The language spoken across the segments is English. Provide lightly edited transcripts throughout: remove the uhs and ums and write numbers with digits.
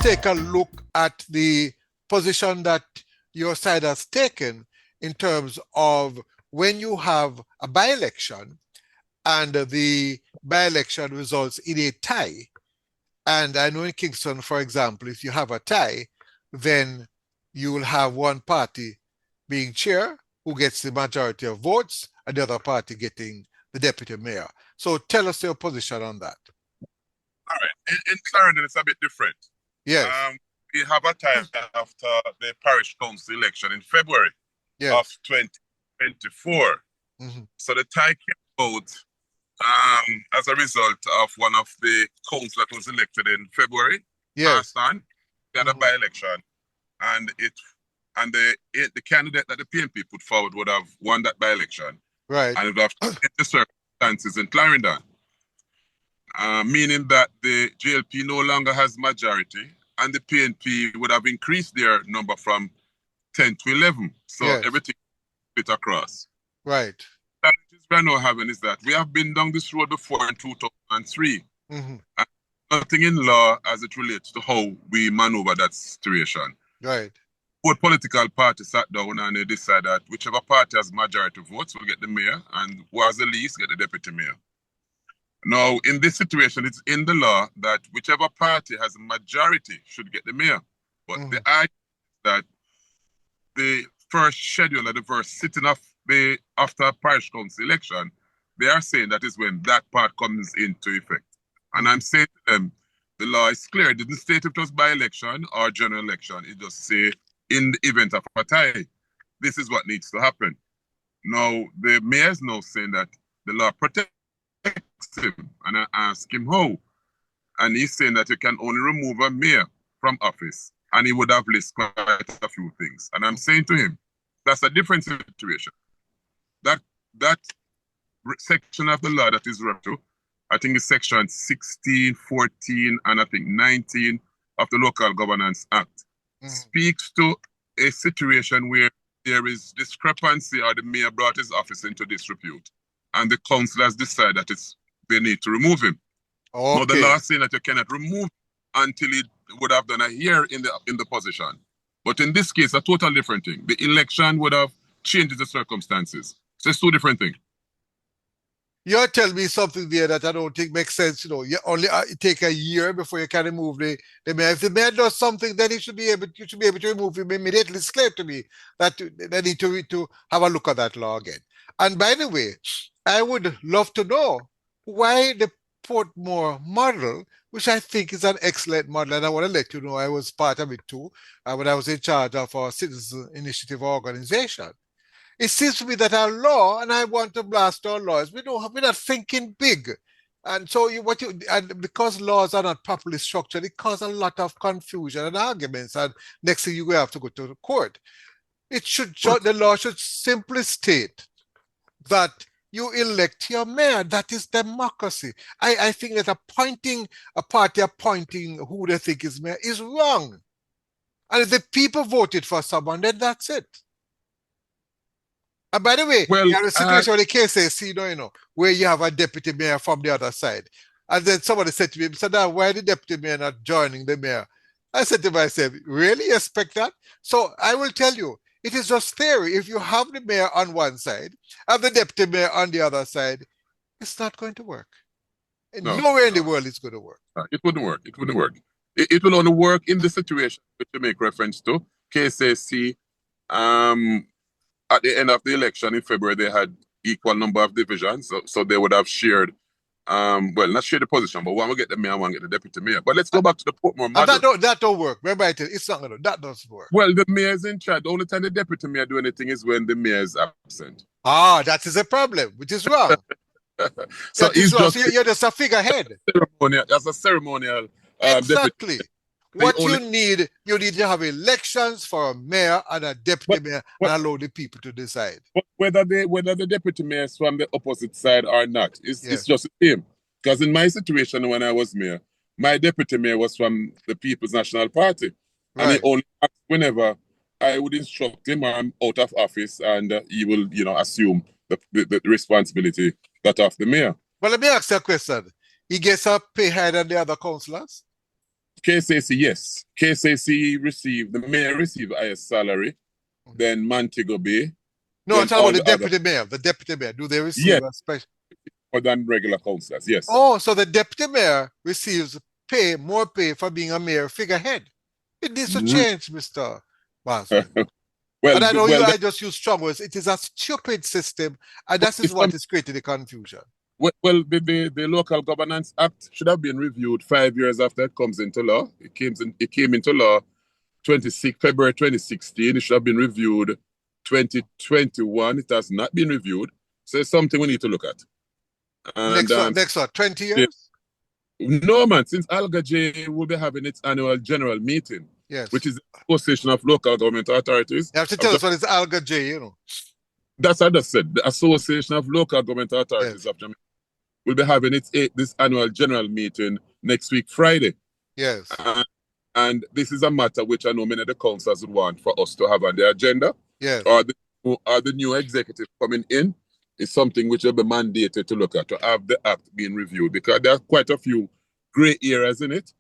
take a look at the position that your side has taken in terms of when you have a by-election and the by-election results in a tie. And I know in Kingston, for example, if you have a tie, then you will have one party being chair who gets the majority of votes and the other party getting the deputy mayor. So tell us your position on that. All right. In Clarendon, it's a bit different. Yes. We have a tie after the parish council election in February of 2024. Mm-hmm. So the tie came out as a result of one of the councils that was elected in February. Yes. We had a by-election, and the candidate that the PNP put forward would have won that by-election. Right. And it would have changed the circumstances in Clarendon. Meaning that the JLP no longer has majority, and the PNP would have increased their number from 10 to 11. So everything fit across. Right. The challenges we're now having is that we have been down this road before in 2003. Mm-hmm. And nothing in law as it relates to how we maneuver that situation. Right. Both political parties sat down and they decided that whichever party has majority votes will get the mayor, and who has the least get the deputy mayor. Now, in this situation, it's in the law that whichever party has a majority should get the mayor. But the argument is that the first schedule of the first sitting of the after parish council election, they are saying that is when that part comes into effect. And I'm saying to them, the law is clear. It didn't state if it was by-election or general election. It just say in the event of a tie, this is what needs to happen. Now, the mayor is now saying that the law protects him, and I ask him how, and he's saying that you can only remove a mayor from office, and he would have listed quite a few things. And I'm saying to him, that's a different situation. That section of the law that is referred to, I think it's section 16, 14, and I think 19 of the Local Governance Act, speaks to a situation where there is discrepancy or the mayor brought his office into disrepute, and the council has decided that they need to remove him. Okay. Now the law is saying that you cannot remove him until he would have done a year in the position. But in this case, a totally different thing. The election would have changed the circumstances. So it's two different things. You're telling me something there that I don't think makes sense. You know, you only take a year before you can remove the mayor. If the mayor does something, then you should be able to remove him immediately. It's clear to me that they need to have a look at that law again. And by the way, I would love to know why the Portmore model, which I think is an excellent model, and I want to let you know I was part of it too, when I was in charge of our citizen initiative organization. It seems to me that our law, and I want to blast our laws, we're not thinking big. And so and because laws are not properly structured, it causes a lot of confusion and arguments. And next thing you will have to go to the court. The law should simply state that you elect your mayor. That is democracy. I think that a party appointing who they think is mayor is wrong. And if the people voted for someone, then that's it. And by the way, you have a situation with the KCC, where you have a deputy mayor from the other side. And then somebody said to me, now why the deputy mayor not joining the mayor? I said to myself, really expect that? So I will tell you, it is just theory. If you have the mayor on one side and the deputy mayor on the other side, it's not going to work. Nowhere in the world it's going to work. It wouldn't work. It wouldn't work. It will only work in the situation which you make reference to. KCC, at the end of the election in February, they had equal number of divisions, so they would have shared, not share the position, but one will get the mayor, one will get the deputy mayor. But let's go back to the Portmore model. That don't work. Remember, it's not going to. That doesn't work. Well, the mayor is in charge. The only time the deputy mayor do anything is when the mayor is absent. That is a problem, which is wrong. So you're just a figurehead. That's a ceremonial. Exactly. Deputy. You need to have elections for a mayor and a deputy mayor and allow the people to decide. But whether the deputy mayor is from the opposite side or not, it's just the same. Because in my situation when I was mayor, my deputy mayor was from the People's National Party. Right. And he only asked whenever I would instruct him I'm out of office, and he will, assume the responsibility that of the mayor. Well, let me ask you a question. He gets a pay higher than the other councillors? KCC, yes. KCC received, the mayor received the highest salary, then Montego Bay, No, I'm then talking all about the the other, deputy mayor. The deputy mayor, do they receive yes, a special? more than regular councillors, yes. Oh, so the deputy mayor receives pay, more pay for being a mayor figurehead. It needs to Mhm. change, Mr. Barnswell. Well, And I know well, I just use strong words. It is a stupid system, and that is it's what is creating the confusion. the Local Governance Act should have been reviewed 5 years after it comes into law. It came into law February 2016. It should have been reviewed 2021. It has not been reviewed. So it's something we need to look at. And Next what, 20 years? no, man, since Alga J will be having its annual general meeting, Yes. which is the Association of Local Government Authorities. You have to tell us what is Alga J, you know. That's what I just said. The Association of Local Government Authorities of Jamaica will be having this annual general meeting next week, Friday. Yes. And this is a matter which I know many of the councillors would want for us to have on the agenda. Yes. Or the new executive coming in is something which will be mandated to look at, to have the act being reviewed, because there are quite a few gray areas in it.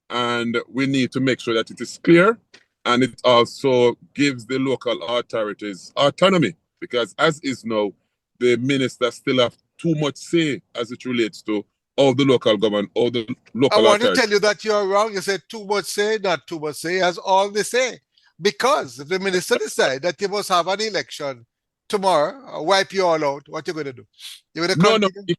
And we need to make sure that it is clear, and it also gives the local authorities autonomy, because as is now, the ministers still have too much say as it relates to all the local government, all the local I want authorities. to tell you that you're wrong. You said too much say, not too much say, as all they say. Because if the minister decide that you must have an election tomorrow, wipe you all out, what you going to do? You're going to continue?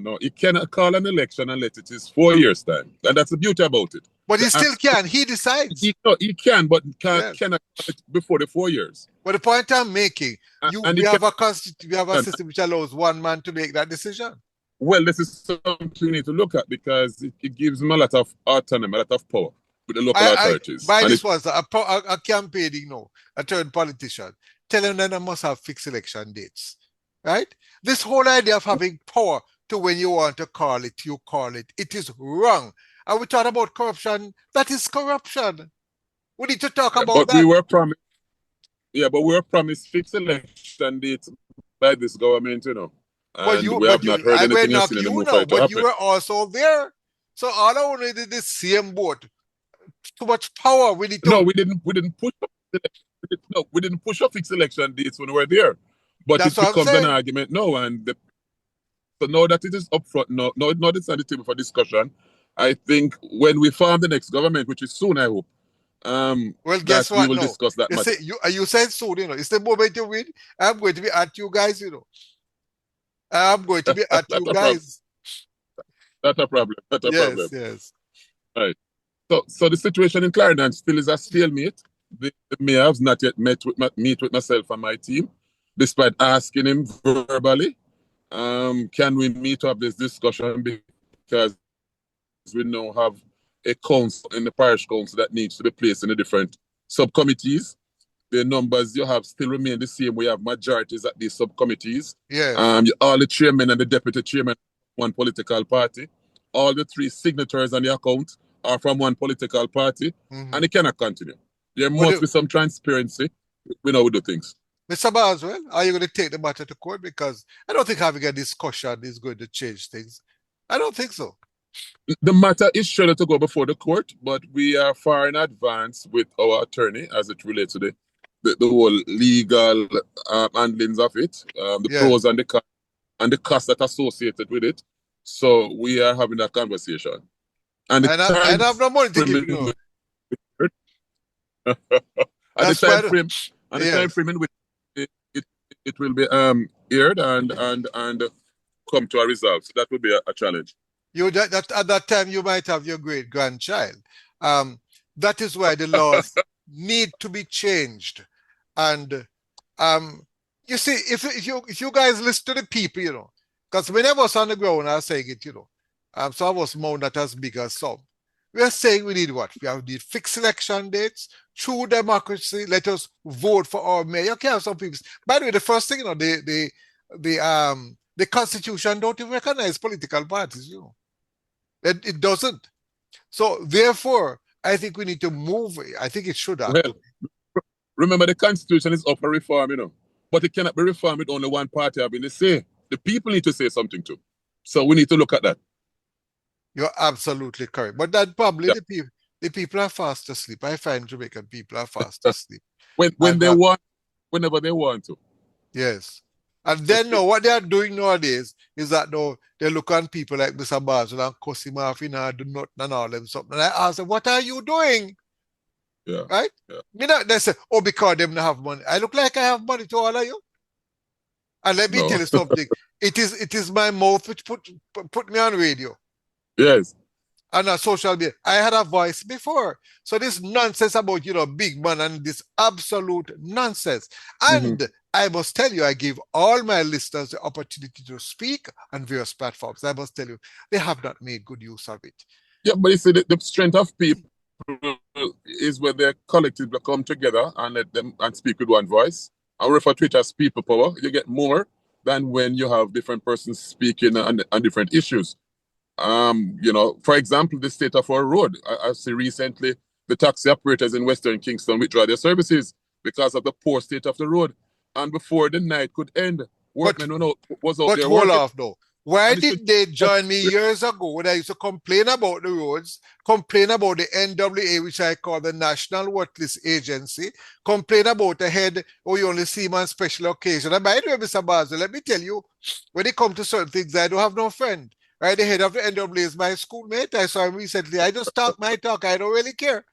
No. He cannot call an election unless it is 4 years' time. And that's the beauty about it. But he still can. He decides. He can, but cannot call it before the 4 years. But the point I'm making, we have a system which allows one man to make that decision. Well, this is something we need to look at, because it gives him a lot of autonomy, a lot of power with the local authorities. A campaigning now, a turned politician, telling them they must have fixed election dates. Right? This whole idea of having power to when you want to call it, you call it. It is wrong. And we talk about corruption. That is corruption. We need to talk about that. We were promised fixed election dates by this government, you know. And we have not heard anything else in the move for it to happen. But you were also there. So all I only did the same boat. Too much power. We need to. No, we didn't push up. We didn't push up fixed election dates when we were there. But it becomes an argument now, and so now that it is up front, no, it's on the table for discussion. I think when we form the next government, which is soon, I hope. Well, guess what? We will discuss that matter. You said soon, you know. It's the moment you win. I'm going to be at you guys, you know. I'm going to be at you guys. That's a problem. Problem. Yes. Right. So the situation in Clarendon still is a stalemate. The mayor has not yet meet with myself and my team, despite asking him verbally. Can we meet to have this discussion, because we now have a council in the parish council that needs to be placed in the different subcommittees. The numbers you have still remain the same. We have majorities at these subcommittees. Yes. All the chairman and the deputy chairman one political party. All the 3 signatories on the account are from one political party, and it cannot continue. There must be some transparency. We know we do things. Mr. Barnswell, are you going to take the matter to court? Because I don't think having a discussion is going to change things. I don't think so. The matter is scheduled to go before the court, but we are far in advance with our attorney as it relates to the whole legal handlings of it, pros and the cons, and the costs that are associated with it. So we are having that conversation. And I have no money to give you. The time frame in which it will be aired and come to a result. So that will be a challenge. At that time you might have your great grandchild. That is why the laws need to be changed. And you see, if you guys listen to the people, you know, because many of us on the ground are saying it, you know, some of us moan not as big as some. We are saying we need what? We need fixed election dates, true democracy. Let us vote for our mayor. You can have some people. By the way, the first thing, you know, the Constitution don't even recognize political parties, you know. It doesn't. So therefore, I think we need to move. I think it should happen. Well, remember, the Constitution is up for reform, you know, but it cannot be reformed with only one party having to say. The people need to say something too. So we need to look at that. You're absolutely correct. But that probably The people are fast asleep. I find Jamaican people are fast asleep. When And they want, whenever they want to. yes. And then now what they are doing nowadays is that now they look on people like Mr. Barnswell and cuss him off, do nothing and all them something. And I ask them, what are you doing? Yeah. Right? Yeah. They say, oh, because them don't have money. I look like I have money to all of you. And let me tell you something. It is my mouth which put me on radio. Yes. And on social media. I had a voice before. So this nonsense about, big man and this absolute nonsense. And I must tell you, I give all my listeners the opportunity to speak on various platforms. I must tell you, they have not made good use of it. Yeah, but you see, the strength of people is when they collectively come together and let them and speak with one voice. I refer to it as people power. You get more than when you have different persons speaking on different issues. For example, the state of our road. I see recently the taxi operators in Western Kingston withdraw their services because of the poor state of the road. And before the night could end, workmen was out there hold working. off though. Why did they join me years ago when I used to complain about the roads, complain about the NWA, which I call the National Worthless Agency, complain about the head, you only see him on special occasion. And by the way, Mr. Barnswell, let me tell you, when it comes to certain things, I don't have no friend. Right? The head of the NWA is my schoolmate. I saw him recently. I just talk my talk. I don't really care.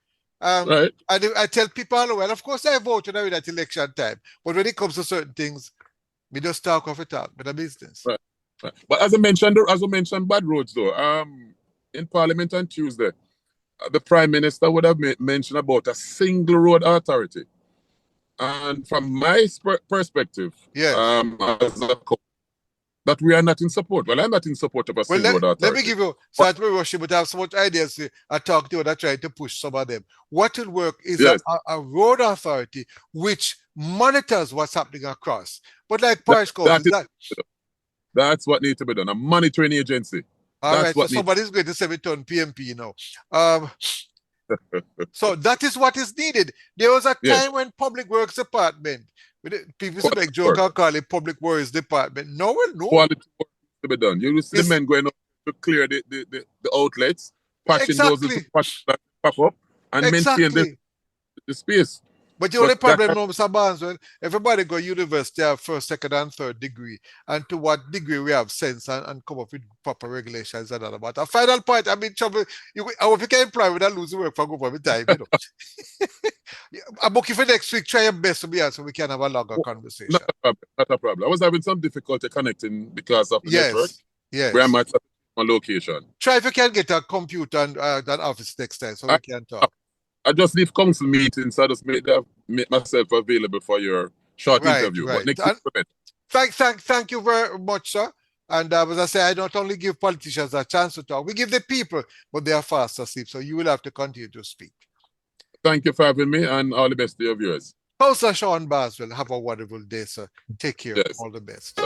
Right. And I tell people, well, of course I vote at election time. But when it comes to certain things, we just talk of it talk, but a business. Right. But as I mentioned, bad roads though. In Parliament on Tuesday, the Prime Minister would have mentioned about a single road authority. And from my perspective, yes, that we are not in support. Well, I'm not in support of a single road authority. Let me give you, so that we rush, but I have so much ideas. I talk to you and I try to push some of them. What will work is a road authority which monitors what's happening across. But like parish councils, that's what needs to be done. A monitoring agency. All right, so somebody's going to say we turn PMP now. So that is what is needed. There was a time when Public Works Department, people used to make joke and call it Public Works Department. No. Quality work to be done. You see the men going up to clear the outlets, patching those that pop up, and maintain the space. But the only problem now, Mr. Barnswell, everybody go university have first, second, and third degree. And to what degree we have sense and come up with proper regulations and all about. A final point, I'm in trouble. I hope you can employ without losing work for government time, I'm looking for next week. Try your best to be here so we can have a longer conversation. Not a problem. I was having some difficulty connecting because of the network. Yes. Where I'm at my location. Try if you can get a computer and that office next time so we can talk. I just leave council meetings, so I just make myself available for your short interview. Right. But next thank you very much, sir. And as I say, I not only give politicians a chance to talk, we give the people, but they are fast asleep. So you will have to continue to speak. Thank you for having me, and all the best to your viewers. Councillor Scean Barnwell, have a wonderful day, sir. Take care. Yes. All the best.